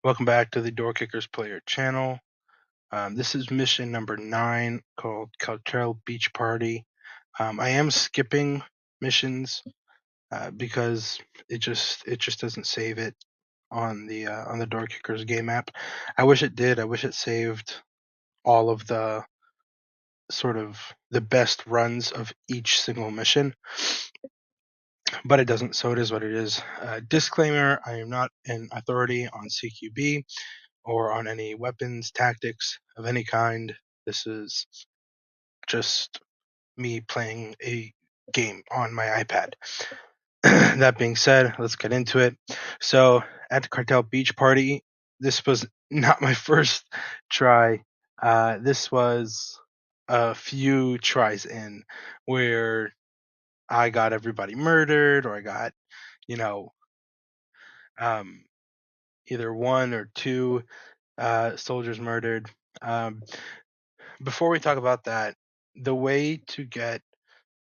Welcome back to the Door Kickers Player channel. This is mission number 9 called Cartel Beach Party. I am skipping missions because it just doesn't save it on the Door Kickers game app. I wish it did. I wish it saved all of the sort of the best runs of each single mission, but it doesn't. So it is what it is. Disclaimer: I am not an authority on CQB or on any weapons, tactics of any kind. This is just me playing a game on my iPad. That being said, let's get into it. So, at the Cartel Beach Party, this was not my first try. This was a few tries in where I got everybody murdered, or I got, you know, um, either one or two soldiers murdered. Um, Before we talk about that, the way to get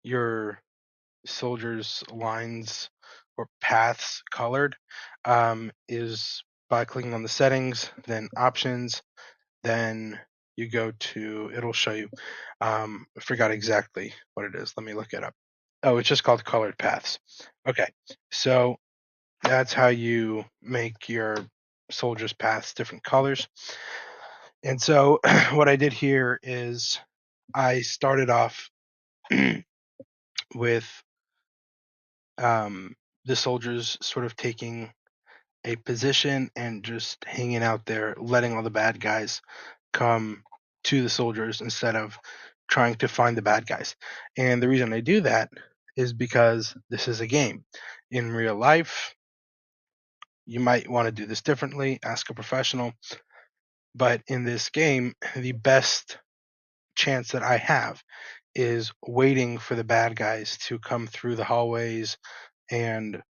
your soldiers' lines or paths colored is by clicking on the settings, then options, then you go to, it'll show you. I forgot exactly what it is. Let me look it up. Oh, it's just called colored paths. Okay, so that's how you make your soldiers' paths different colors. And so what I did here is I started off with the soldiers sort of taking a position and just hanging out there, letting all the bad guys come to the soldiers instead of trying to find the bad guys. And the reason I do that is because this is a game. In real life, you might want to do this differently, ask a professional. But in this game, the best chance that I have is waiting for the bad guys to come through the hallways and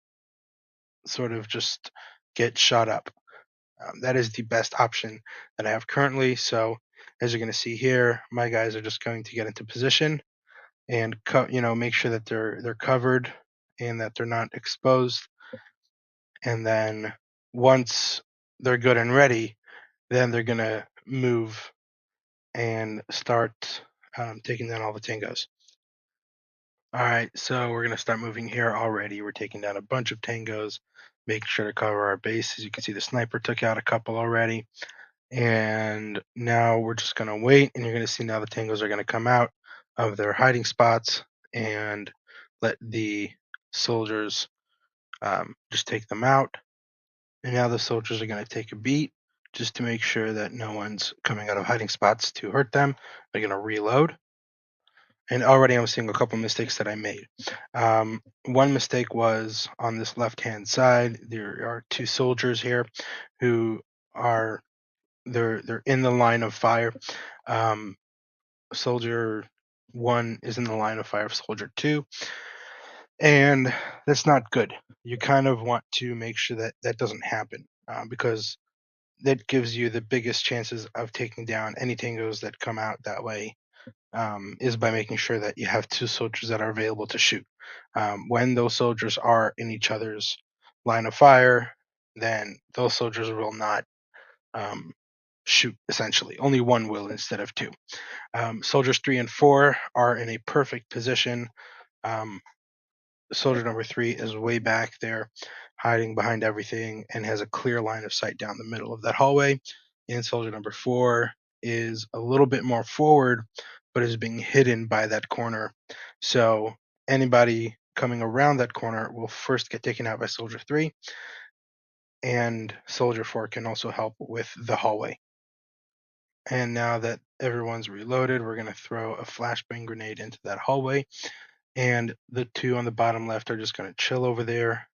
sort of just get shot up. That is the best option that I have currently. So as you're going to see here, my guys are just going to get into position and make sure that they're covered and that they're not exposed. And then once they're good and ready, then they're going to move and start taking down all the tangos. All right, so we're going to start moving here already. We're taking down a bunch of tangos, making sure to cover our base. As you can see, the sniper took out a couple already. And now we're just going to wait, and you're going to see now the tangos are going to come out of their hiding spots and let the soldiers just take them out. And now the soldiers are going to take a beat just to make sure that no one's coming out of hiding spots to hurt them. They're going to reload. And already I'm seeing a couple mistakes that I made. One mistake was on this left-hand side. There are two soldiers here who are they're in the line of fire. Soldier 1 is in the line of fire of soldier 2, and that's not good. You kind of want to make sure that that doesn't happen because that gives you the biggest chances of taking down any tangos that come out that way. Is by making sure that you have two soldiers that are available to shoot. When those soldiers are in each other's line of fire, then those soldiers will not shoot, essentially. Only one will instead of two. Soldiers 3 and 4 are in a perfect position. Soldier number 3 is way back there, hiding behind everything, and has a clear line of sight down the middle of that hallway. And soldier number 4 is a little bit more forward, but is being hidden by that corner. So anybody coming around that corner will first get taken out by soldier 3, and soldier 4 can also help with the hallway. And now that everyone's reloaded, we're going to throw a flashbang grenade into that hallway. And the two on the bottom left are just going to chill over there.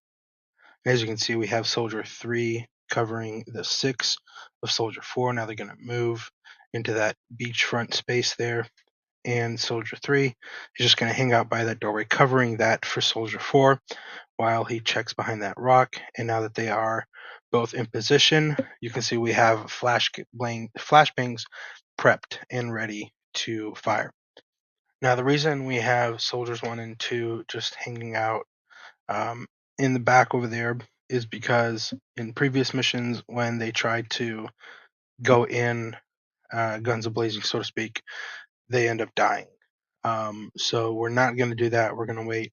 As you can see, we have soldier 3 covering the 6 of soldier 4. Now they're going to move into that beachfront space there. And soldier 3 is just going to hang out by that doorway, covering that for soldier 4 while he checks behind that rock. And now that they are both in position, you can see we have flashbangs prepped and ready to fire. Now, the reason we have soldiers 1 and 2 just hanging out in the back over there is because in previous missions, when they tried to go in guns a blazing, so to speak, they end up dying. So we're not going to do that. We're going to wait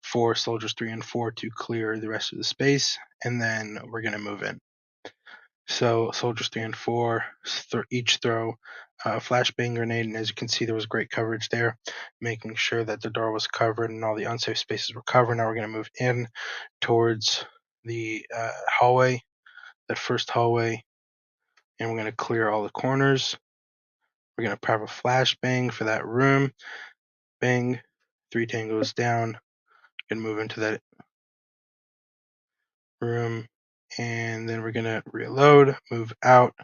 for soldiers 3 and 4 to clear the rest of the space, and then we're going to move in. So soldiers 3 and 4 each throw a flashbang grenade, and as you can see, there was great coverage there, making sure that the door was covered and all the unsafe spaces were covered. Now we're going to move in towards the hallway, that first hallway, and we're going to clear all the corners. We're going to have a flashbang for that room. Bang, 3 tangos down. Going to move into that room, and then we're going to reload, move out,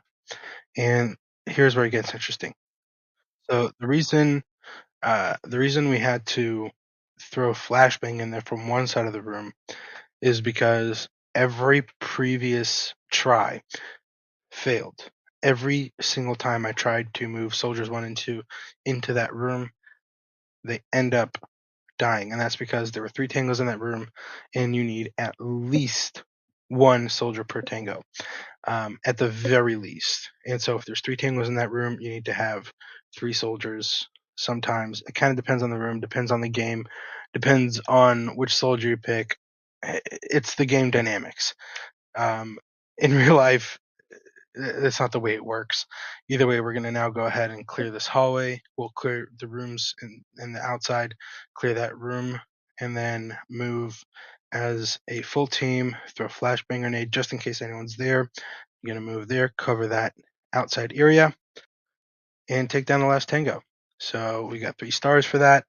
and here's where it gets interesting. So the reason we had to throw flashbang in there from one side of the room is because every previous try failed. Every single time I tried to move soldiers 1 and 2 into that room, they end up dying, and that's because there were 3 tangos in that room, and you need at least 1 soldier per tango, at the very least. And so if there's 3 tangos in that room, you need to have 3 soldiers. Sometimes it kind of depends on the room, depends on the game, depends on which soldier you pick. It's the game dynamics. In real life, that's not the way it works. Either way, we're going to now go ahead and clear this hallway. We'll clear the rooms in the outside, clear that room, and then move as a full team, throw a flashbang grenade just in case anyone's there. You're going to move there, cover that outside area, and take down the last tango. So we got 3 stars for that.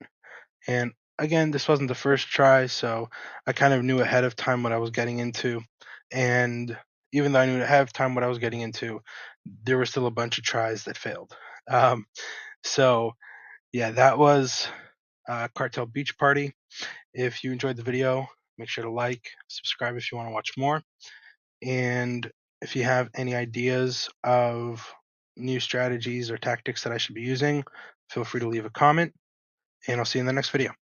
And again, this wasn't the first try, so I kind of knew ahead of time what I was getting into. And even though I knew ahead of time what I was getting into, there were still a bunch of tries that failed. Um, so yeah, that was Cartel Beach Party. If you enjoyed the video, make sure to like, subscribe if you want to watch more. And if you have any ideas of new strategies or tactics that I should be using, feel free to leave a comment, and I'll see you in the next video.